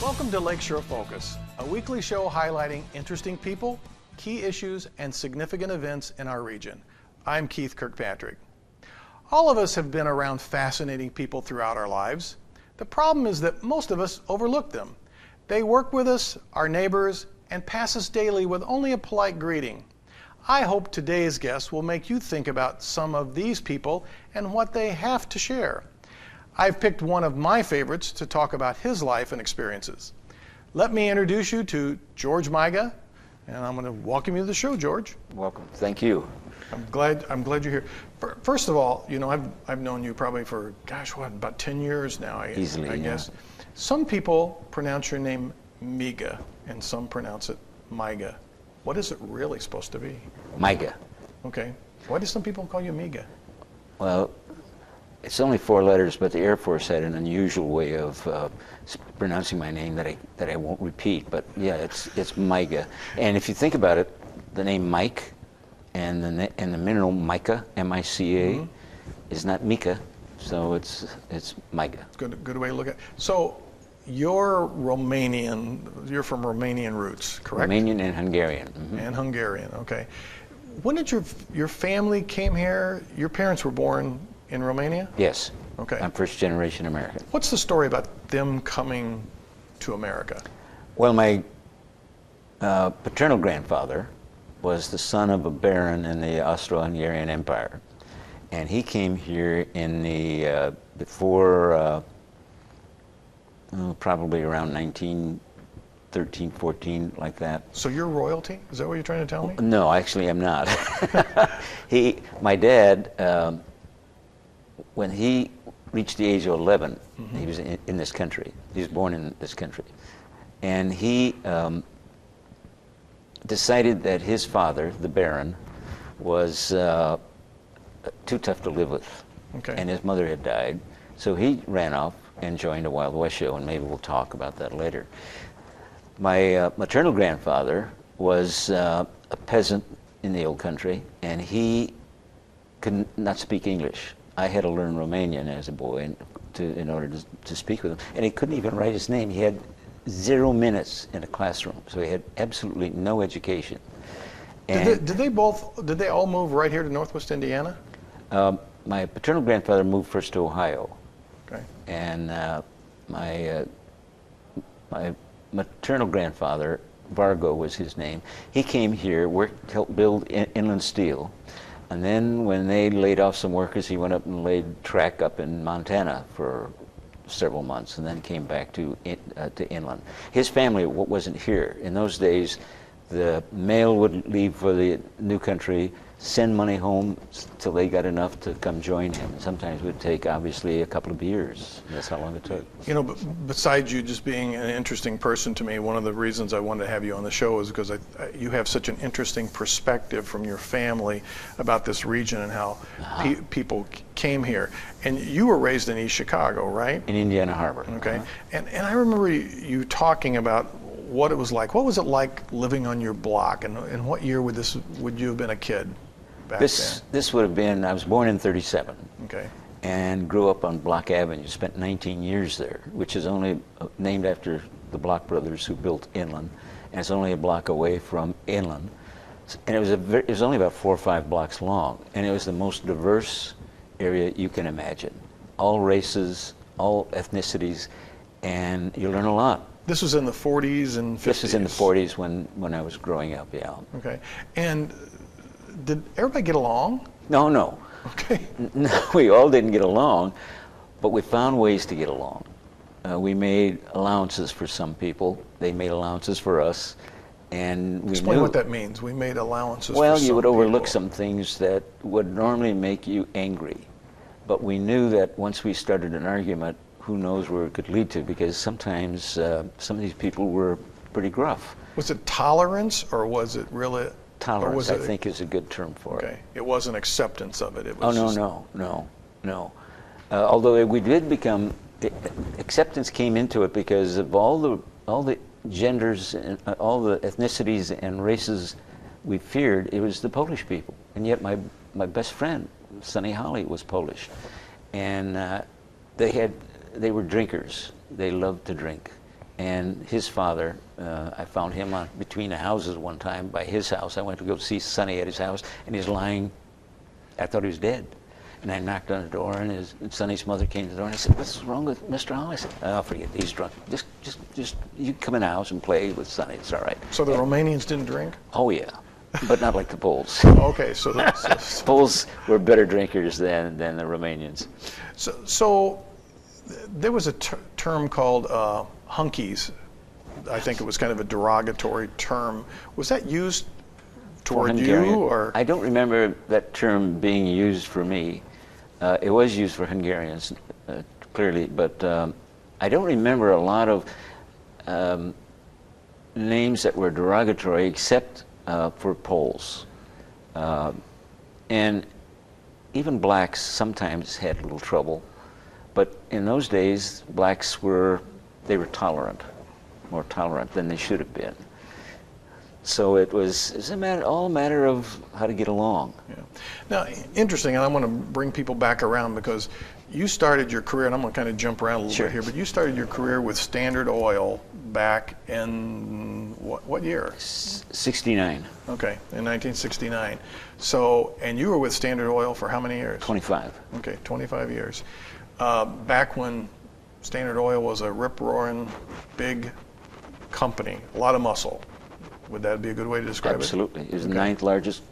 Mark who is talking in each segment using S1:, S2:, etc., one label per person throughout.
S1: Welcome to Lakeshore Focus, a weekly show highlighting interesting people, key issues, and significant events in our region. I'm Keith Kirkpatrick. All of us have been around fascinating people throughout our lives. The problem is that most of us overlook them. They work with us, our neighbors, and pass us daily with only a polite greeting. I hope today's guest will make you think about some of these people and what they have to share. I've picked one of my favorites to talk about his life and experiences. Let me introduce you to George Miga, and I'm going to welcome you to the show, George.
S2: Welcome. Thank you.
S1: I'm glad you're here. First of all, you know, I've known you probably for, about 10 years now, I guess. Some people pronounce your name Miga, and some pronounce it Miga. What is it really supposed to be?
S2: Miga.
S1: Okay. Why do some people call you Miga?
S2: Well, it's only 4 letters, but the Air Force had an unusual way of pronouncing my name that I won't repeat. But yeah, it's Miga. And if you think about it, the name Mike and the mineral mica, M-I-C-A, is not Mika, so it's Miga.
S1: Good way to look at it. So you're Romanian. You're from Romanian roots, correct?
S2: Romanian and Hungarian. Mm-hmm.
S1: And Hungarian. Okay. When did your family came here? Your parents were born in Romania?
S2: Yes.
S1: Okay.
S2: I'm first generation American.
S1: What's the story about them coming to America?
S2: Well, my paternal grandfather was the son of a baron in the Austro-Hungarian Empire. And he came here in the, probably around 1913, 14, like that.
S1: So you're royalty? Is that what you're trying to tell me?
S2: No, actually I'm not. My dad, when he reached the age of 11, he was in this country. He was born in this country. And he decided that his father, the Baron, was too tough to live with.
S1: Okay.
S2: And his mother had died. So he ran off and joined a Wild West show, and maybe we'll talk about that later. My maternal grandfather was a peasant in the old country, and he could not speak English. I had to learn Romanian as a boy in order to speak with him. And he couldn't even write his name. He had 0 minutes in a classroom, so he had absolutely no education.
S1: And did they all move right here to Northwest Indiana?
S2: My paternal grandfather moved first to Ohio.
S1: Okay.
S2: And my maternal grandfather, Vargo was his name, he came here, helped build inland steel. And then when they laid off some workers, he went up and laid track up in Montana for several months, and then came back to inland. His family wasn't here. In those days, the mail would leave for the new country, send money home till they got enough to come join him. Sometimes it would take, obviously, a couple of years. That's how long it took.
S1: You know, besides you just being an interesting person to me, one of the reasons I wanted to have you on the show is because you have such an interesting perspective from your family about this region and how people came here. And you were raised in East Chicago, right?
S2: In Indiana Harbor.
S1: Okay. And I remember you talking about what it was like. What was it like living on your block? And what year would you have been a kid?
S2: This would have been, I was born in 37.
S1: Okay.
S2: And grew up on Block Avenue, spent 19 years there, which is only named after the Block brothers who built Inland, and it's only a block away from Inland. And it was only about 4 or 5 blocks long, and it was the most diverse area you can imagine. All races, all ethnicities, and you learn a lot.
S1: This was in the 40s and 50s?
S2: This was in the 40s when I was growing up, yeah.
S1: Okay. And did everybody get along?
S2: No.
S1: Okay.
S2: No, we all didn't get along, but we found ways to get along. We made allowances for some people. They made allowances for us. And we
S1: Explain what that means. We made allowances for some
S2: Well, you would overlook
S1: people.
S2: some things that would normally make you angry. But we knew that once we started an argument, who knows where it could lead to, because sometimes some of these people were pretty gruff.
S1: Was it tolerance, or was it really...
S2: Tolerance, I think, is a good term for it.
S1: Okay. It wasn't acceptance of it. It was
S2: no. Although we did become... Acceptance came into it because of all the genders and all the ethnicities and races we feared. It was the Polish people. And yet my best friend, Sonny Holly, was Polish. And they were drinkers. They loved to drink. And his father, I found him between the houses one time by his house. I went to go see Sonny at his house, and he's lying. I thought he was dead. And I knocked on the door, and Sonny's mother came to the door, and I said, "What's wrong with Mr. Hall?" I said, "Oh, forget it. He's drunk. Just you come in the house and play with Sonny. It's all right."
S1: So the Romanians didn't drink?
S2: Oh, yeah, but not like the Poles.
S1: Okay, so
S2: Poles were better drinkers than the Romanians.
S1: So there was a term called hunkies. I think it was kind of a derogatory term. Was that used toward you, or?
S2: I don't remember that term being used for me. It was used for Hungarians, clearly, but I don't remember a lot of names that were derogatory except for Poles. And even blacks sometimes had a little trouble, but in those days, blacks were tolerant, more tolerant than they should have been. So it's all a matter of how to get along.
S1: Yeah. Now, interesting, and I want to bring people back around because you started your career, and I'm going to kind of jump around a little bit here, but you started your career with Standard Oil back in what year?
S2: 69.
S1: Okay, in 1969. So, and you were with Standard Oil for how many years?
S2: 25.
S1: Okay, 25 years. Back when Standard Oil was a rip-roaring big company, a lot of muscle. Would that be a good way to describe it?
S2: Absolutely. It was the 9th largest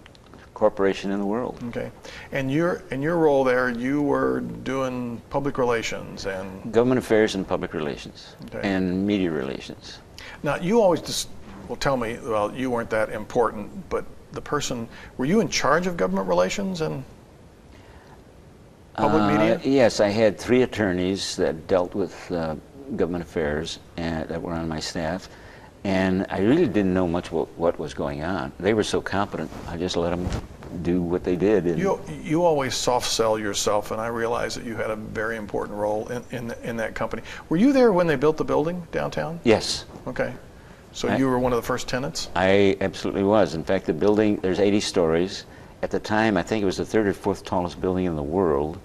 S2: corporation in the world.
S1: Okay. And in your role there, you were doing public relations and...
S2: Government affairs and public relations,
S1: okay,
S2: and media relations.
S1: Now, you always just, well, tell me, well, you weren't that important, but the person, were you in charge of government relations and public media?
S2: Yes, I had 3 attorneys that dealt with government affairs and that were on my staff. And I really didn't know much about what was going on. They were so competent, I just let them do what they did. And
S1: you always soft sell yourself, and I realize that you had a very important role in that company. Were you there when they built the building downtown?
S2: Yes.
S1: Okay. So you were one of the first tenants?
S2: I absolutely was. In fact, the building, there's 80 stories. At the time, I think it was the 3rd or 4th tallest building in the world,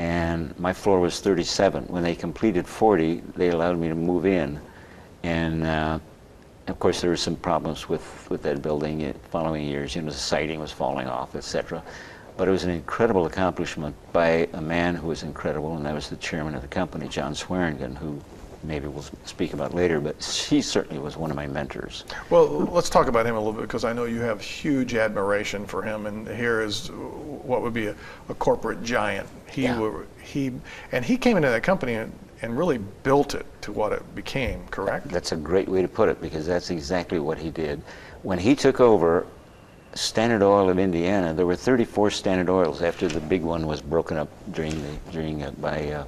S2: and my floor was 37. When they completed 40, they allowed me to move in. And of course, there were some problems with that building in following years. You know, the siding was falling off, etc. But it was an incredible accomplishment by a man who was incredible, and that was the chairman of the company, John Swearingen, who maybe we'll speak about later, but he certainly was one of my mentors.
S1: Well, let's talk about him a little bit, because I know you have huge admiration for him, and here is what would be a corporate giant. He came into that company and really built it to what it became, correct?
S2: That's a great way to put it, because that's exactly what he did. When he took over Standard Oil of Indiana, there were 34 Standard Oils after the big one was broken up by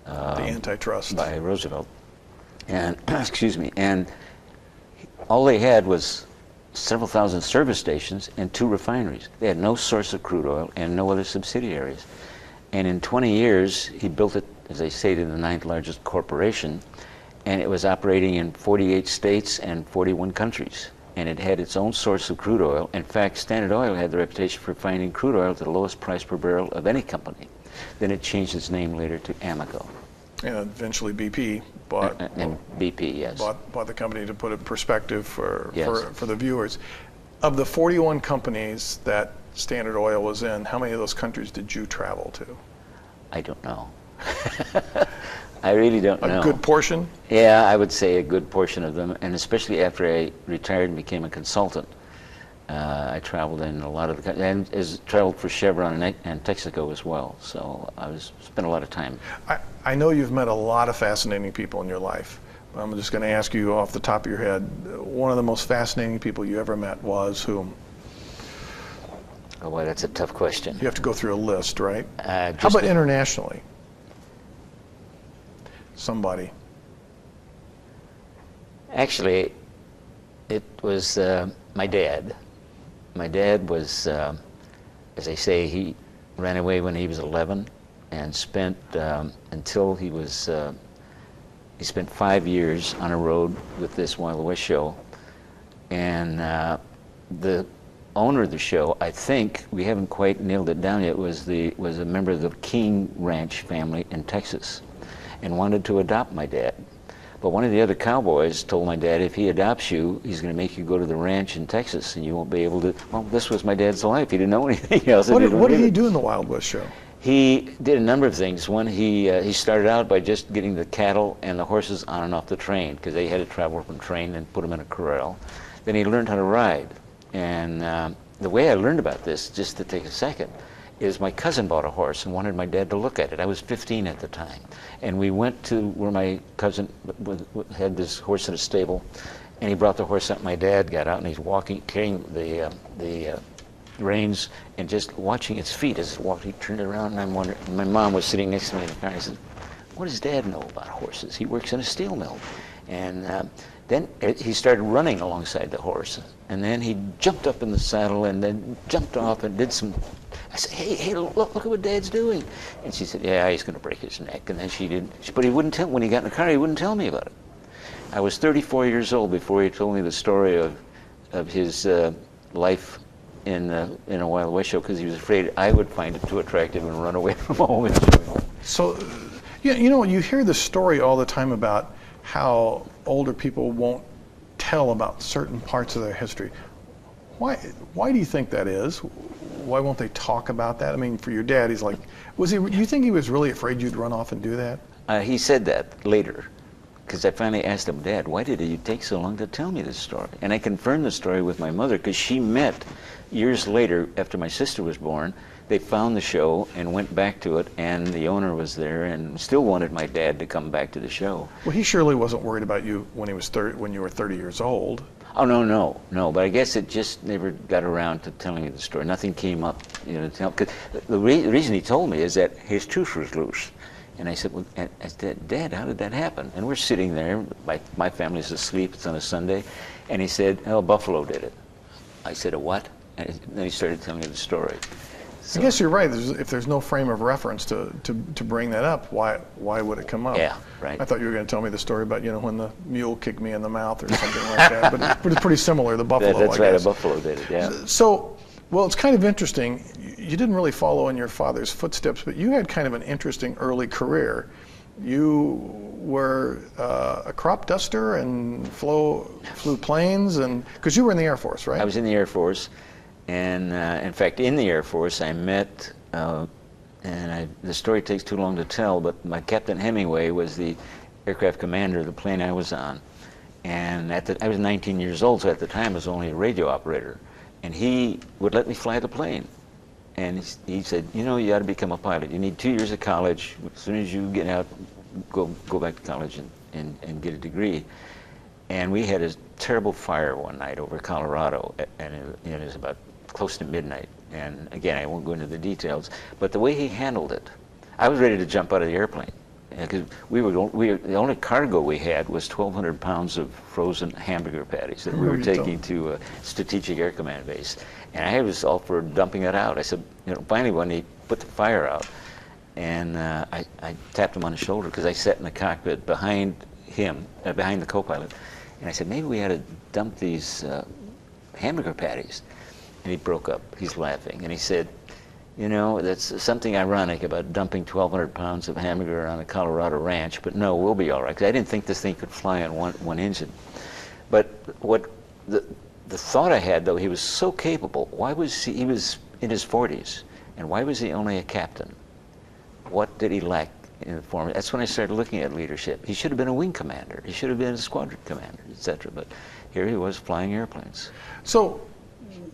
S1: the antitrust
S2: by Roosevelt, and excuse me, and all they had was several thousand service stations and 2 refineries. They had no source of crude oil and no other subsidiaries. And in 20 years, he built it, as I stated, the 9th largest corporation, and it was operating in 48 states and 41 countries. And it had its own source of crude oil. In fact, Standard Oil had the reputation for finding crude oil at the lowest price per barrel of any company. Then it changed its name later to Amoco.
S1: And eventually BP bought
S2: BP, yes.
S1: bought the company. To put it in perspective for the viewers. Of the 41 companies that Standard Oil was in, how many of those countries did you travel to?
S2: I don't know. I really don't know.
S1: A good portion?
S2: Yeah, I would say a good portion of them, and especially after I retired and became a consultant. I traveled in a lot of the countries, and traveled for Chevron and Texaco as well, so spent a lot of time.
S1: I know you've met a lot of fascinating people in your life. I'm just going to ask you off the top of your head, one of the most fascinating people you ever met was whom?
S2: Oh, boy, that's a tough question.
S1: You have to go through a list, right? How about internationally? Somebody.
S2: Actually, it was my dad. My dad was, as I say, he ran away when he was 11 and spent until he was, he spent 5 years on a road with this Wild West show. And the owner of the show, I think, we haven't quite nailed it down yet, was a member of the King Ranch family in Texas and wanted to adopt my dad. But one of the other cowboys told my dad, if he adopts you, he's going to make you go to the ranch in Texas, and you won't be able to. Well, this was my dad's life. He didn't know anything else.
S1: What did he do in the Wild West show?
S2: He did a number of things. One, he started out by just getting the cattle and the horses on and off the train, because they had to travel from train and put them in a corral. Then he learned how to ride. And the way I learned about this, just to take a second, is my cousin bought a horse and wanted my dad to look at it. I was 15 at the time. And we went to where my cousin had this horse in a stable, and he brought the horse out. My dad got out, and he's walking, carrying the reins and just watching its feet as it walked. He turned around, and I'm wondering, my mom was sitting next to me in the car. I said, what does Dad know about horses? He works in a steel mill. And then he started running alongside the horse, and then he jumped up in the saddle and then jumped off and did some. I said, hey, look at what Dad's doing. And she said, yeah, he's going to break his neck. And then she did. But he wouldn't tell. When he got in the car, he wouldn't tell me about it. I was 34 years old before he told me the story of his life in a Wild West show, because he was afraid I would find it too attractive and run away from home and join home.
S1: So, you know, you hear the story all the time about how older people won't tell about certain parts of their history. Why do you think that is? Why won't they talk about that? I mean, for your dad, he's like, you think he was really afraid you'd run off and do that?
S2: He said that later, because I finally asked him, Dad, why did you take so long to tell me this story? And I confirmed the story with my mother, because she met years later, after my sister was born. They found the show and went back to it, and the owner was there and still wanted my dad to come back to the show.
S1: Well, he surely wasn't worried about you when you were 30 years old.
S2: Oh, no. But I guess it just never got around to telling me the story. Nothing came up, to tell. Because the reason he told me is that his tooth was loose. And I said, well, Dad, how did that happen? And we're sitting there, my family's asleep, it's on a Sunday, and he said, oh, Buffalo did it. I said, a what? And then he started telling me the story. So,
S1: I guess you're right. If there's no frame of reference to bring that up, why would it come up?
S2: Yeah, right.
S1: I thought you were going to tell me the story about when the mule kicked me in the mouth or something like that. But it's pretty similar. The buffalo.
S2: That's right.
S1: guess.
S2: A buffalo did it. Yeah.
S1: So, well, it's kind of interesting. You didn't really follow in your father's footsteps, but you had kind of an interesting early career. You were a crop duster and flew planes, and because you were in the Air Force, right?
S2: I was in the Air Force. And in fact, in the Air Force, I met, the story takes too long to tell, but my Captain Hemingway was the aircraft commander of the plane I was on. And I was 19 years old, so at the time I was only a radio operator. And he would let me fly the plane. And he said, you ought to become a pilot. You need 2 years of college. As soon as you get out, go back to college and get a degree. And we had a terrible fire one night over Colorado, and it was about close to midnight. And again, I won't go into the details, but the way he handled it, I was ready to jump out of the airplane, because the only cargo we had was 1,200 pounds of frozen hamburger patties that we were taking to a Strategic Air Command base. And I was all for dumping it out. I said, finally when he put the fire out, and I tapped him on the shoulder, because I sat in the cockpit behind him, behind the co-pilot, and I said, maybe we ought to dump these hamburger patties. And he broke up. He's laughing. And he said, that's something ironic about dumping 1,200 pounds of hamburger on a Colorado ranch, but no, we'll be all right. Because I didn't think this thing could fly on one engine. But what the thought I had, though, he was so capable. Why was he was in his 40s, and why was he only a captain? What did he lack in the form? That's when I started looking at leadership. He should have been a wing commander. He should have been a squadron commander, etc. But here he was flying airplanes.
S1: So,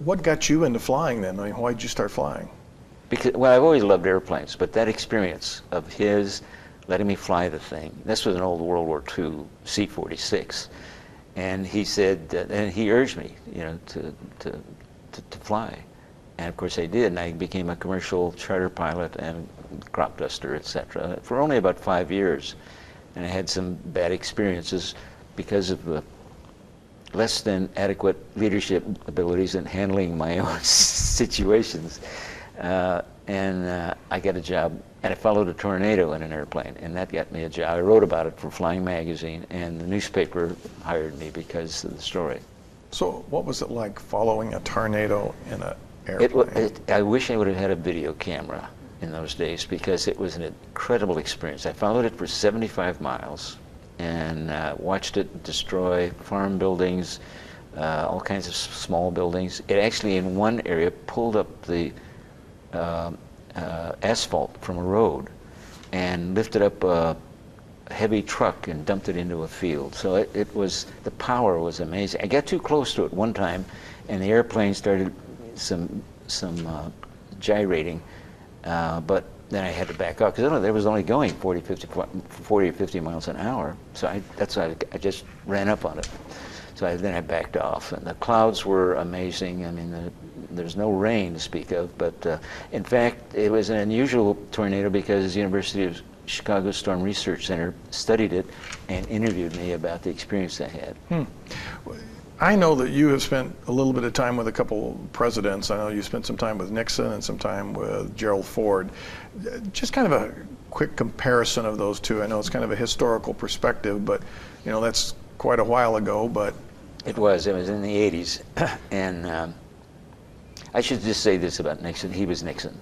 S1: what got you into flying then? I mean, why did you start flying?
S2: Because, well, I've always loved airplanes, but that experience of his letting me fly the thing, this was an old World War II C-46, and he said, and he urged me, to fly. And of course I did, and I became a commercial charter pilot and crop duster, etc., for only about 5 years. And I had some bad experiences because of the less than adequate leadership abilities in handling my own situations. I got a job, and I followed a tornado in an airplane, and that got me a job. I wrote about it for Flying Magazine, and the newspaper hired me because of the story.
S1: So what was it like following a tornado in an airplane?
S2: I wish I would have had a video camera in those days, because it was an incredible experience. I followed it for 75 miles, and watched it destroy farm buildings, all kinds of small buildings. It actually, in one area, pulled up the asphalt from a road and lifted up a heavy truck and dumped it into a field. So it was, the power was amazing. I got too close to it one time, and the airplane started some gyrating, but then I had to back up because it was only going 40 or 50 miles an hour. So that's why I just ran up on it. So then I backed off, and the clouds were amazing. I mean, there's no rain to speak of, but in fact, it was an unusual tornado because the University of Chicago Storm Research Center studied it and interviewed me about the experience I had.
S1: I know that you have spent a little bit of time with a couple presidents. I know you spent some time with Nixon and some time with Gerald Ford. Just kind of a quick comparison of those two. I know it's kind of a historical perspective, but you know, that's quite a while ago. But
S2: it was in the 80s. And I should just say this about Nixon. He was Nixon.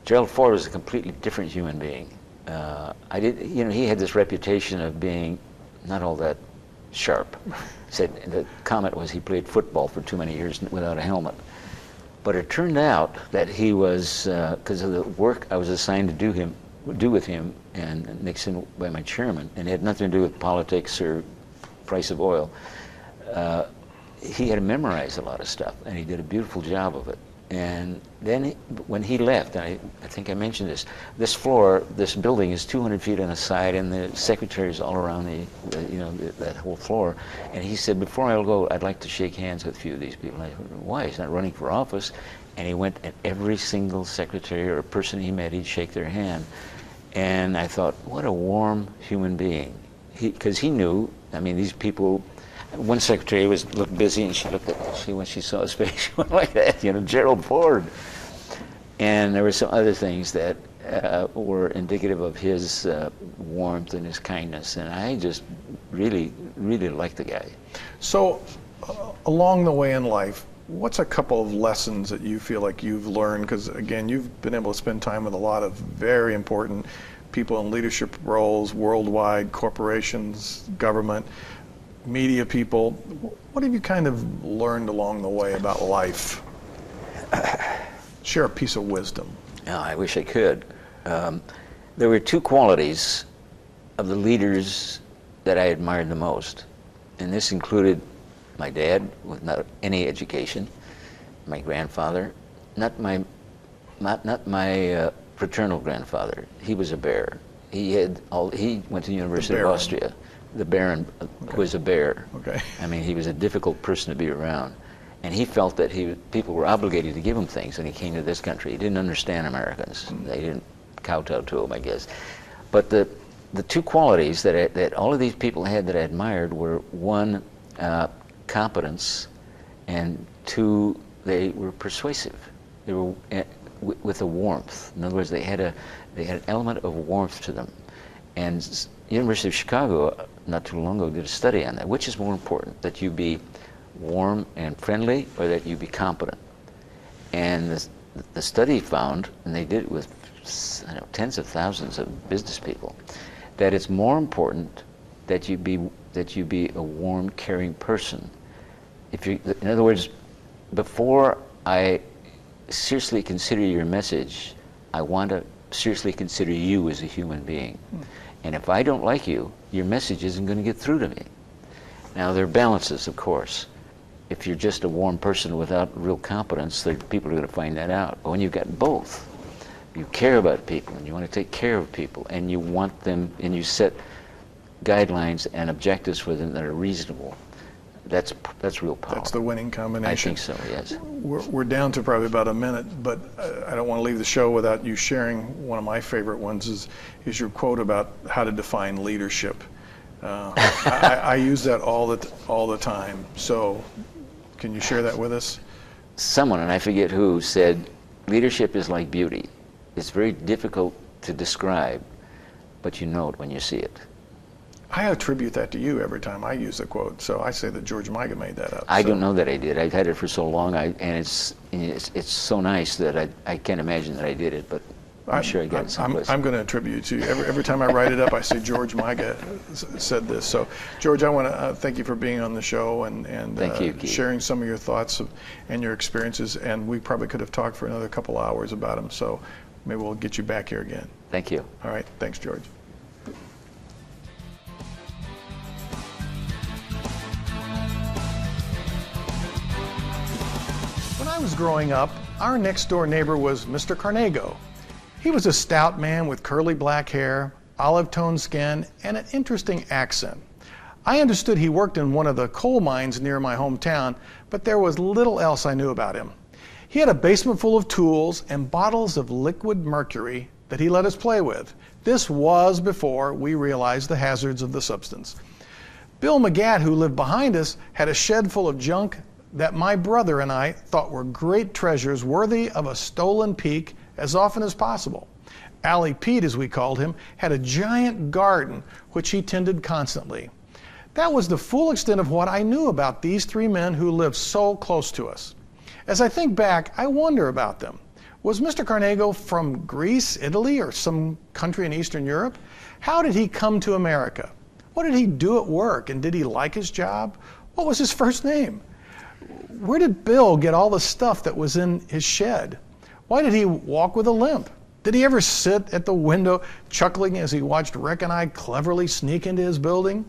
S2: Gerald Ford was a completely different human being. He had this reputation of being not all that sharp. Said the comment was he played football for too many years without a helmet. But it turned out that he was, because of the work I was assigned to do with him and Nixon by my chairman, and it had nothing to do with politics or price of oil. He had to memorize a lot of stuff, and he did a beautiful job of it. And then when he left, and I think I mentioned this floor, this building is 200 feet on the side, and the secretaries all around that whole floor. And he said, before I go, I'd like to shake hands with a few of these people. And I said, why? He's not running for office. And he went, and every single secretary or person he met, he'd shake their hand. And I thought, what a warm human being. Because he knew, I mean, these people. One secretary looked busy, and she looked at me when she saw his face. She went like that, Gerald Ford. And there were some other things that were indicative of his warmth and his kindness, and I just really, really liked the guy.
S1: So, along the way in life, what's a couple of lessons that you feel like you've learned? Because again, you've been able to spend time with a lot of very important people in leadership roles, worldwide, corporations, government, media people. What have you kind of learned along the way about life? Share a piece of wisdom.
S2: Oh, I wish I could. There were two qualities of the leaders that I admired the most, and this included my dad with not any education, my grandfather, not my fraternal grandfather. He was a bear. He went to the University of Austria. The Baron was a bear.
S1: Okay.
S2: I mean, he was a difficult person to be around. And he felt that people were obligated to give him things when he came to this country. He didn't understand Americans. They didn't kowtow to him, I guess. But the two qualities that all of these people had that I admired were, one, competence, and two, they were persuasive. They were with a warmth. In other words, they had an element of warmth to them. And the University of Chicago, not too long ago, did a study on that. Which is more important, that you be warm and friendly, or that you be competent? And the study found, and they did it with tens of thousands of business people, that it's more important that you be a warm, caring person. In other words, before I seriously consider your message, I want to seriously consider you as a human being. And if I don't like you, your message isn't going to get through to me. Now, there are balances, of course. If you're just a warm person without real competence, people are going to find that out. But when you've got both, you care about people, and you want to take care of people, and you want them, and you set guidelines and objectives for them that are reasonable, that's real power.
S1: That's the winning combination.
S2: I think so, yes.
S1: We're down to probably about a minute, but I don't want to leave the show without you sharing one of my favorite ones is your quote about how to define leadership. I use that all the time. So can you share that with us?
S2: Someone, and I forget who, said, leadership is like beauty. It's very difficult to describe, but you know it when you see it.
S1: I attribute that to you every time I use the quote. So I say that George Miga made that up.
S2: I don't know that I did. I've had it for so long, and it's so nice that I can't imagine that I did it. But I'm sure I got it someplace.
S1: I'm going to attribute it to you. Every time I write it up, I say George Miga said this. So, George, I want to thank you for being on the show and
S2: thank you, Keith.
S1: Sharing some of your thoughts and your experiences. And we probably could have talked for another couple hours about them. So maybe we'll get you back here again.
S2: Thank you.
S1: All right. Thanks, George. When I was growing up, our next door neighbor was Mr. Carnego. He was a stout man with curly black hair, olive-toned skin, and an interesting accent. I understood he worked in one of the coal mines near my hometown, but there was little else I knew about him. He had a basement full of tools and bottles of liquid mercury that he let us play with. This was before we realized the hazards of the substance. Bill McGatt, who lived behind us, had a shed full of junk that my brother and I thought were great treasures worthy of a stolen peek as often as possible. Allie Pete, as we called him, had a giant garden which he tended constantly. That was the full extent of what I knew about these three men who lived so close to us. As I think back, I wonder about them. Was Mr. Carnego from Greece, Italy, or some country in Eastern Europe? How did he come to America? What did he do at work, and did he like his job? What was his first name? Where did Bill get all the stuff that was in his shed? Why did he walk with a limp? Did he ever sit at the window chuckling as he watched Rick and I cleverly sneak into his building?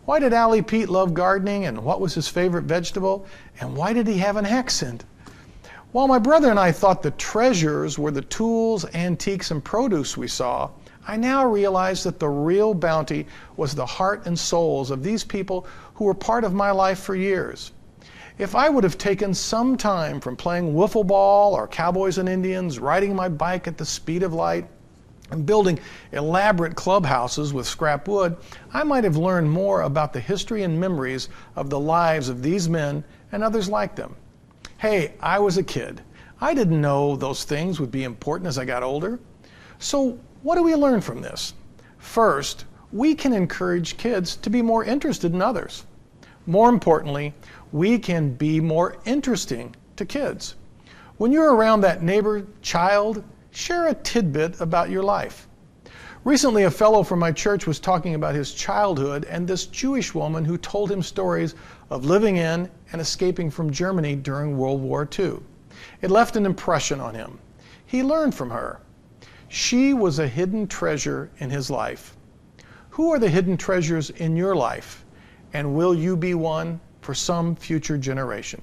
S1: Why did Allie Pete love gardening, and what was his favorite vegetable? And why did he have an accent? While my brother and I thought the treasures were the tools, antiques, and produce we saw, I now realize that the real bounty was the heart and souls of these people who were part of my life for years. If I would have taken some time from playing wiffle ball or cowboys and Indians, riding my bike at the speed of light, and building elaborate clubhouses with scrap wood, I might have learned more about the history and memories of the lives of these men and others like them. Hey, I was a kid. I didn't know those things would be important as I got older. So what do we learn from this? First, we can encourage kids to be more interested in others. More importantly, we can be more interesting to kids. When you're around that neighbor child, share a tidbit about your life. Recently, a fellow from my church was talking about his childhood and this Jewish woman who told him stories of living in and escaping from Germany during World War II. It left an impression on him. He learned from her. She was a hidden treasure in his life. Who are the hidden treasures in your life? And will you be one for some future generation?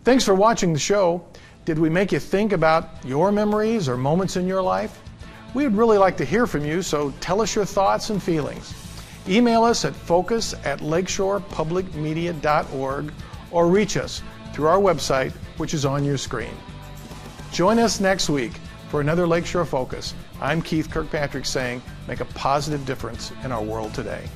S1: Thanks for watching the show. Did we make you think about your memories or moments in your life? We would really like to hear from you, so tell us your thoughts and feelings. Email us at focus@lakeshorepublicmedia.org or reach us through our website, which is on your screen. Join us next week for another Lakeshore Focus. I'm Keith Kirkpatrick saying, make a positive difference in our world today.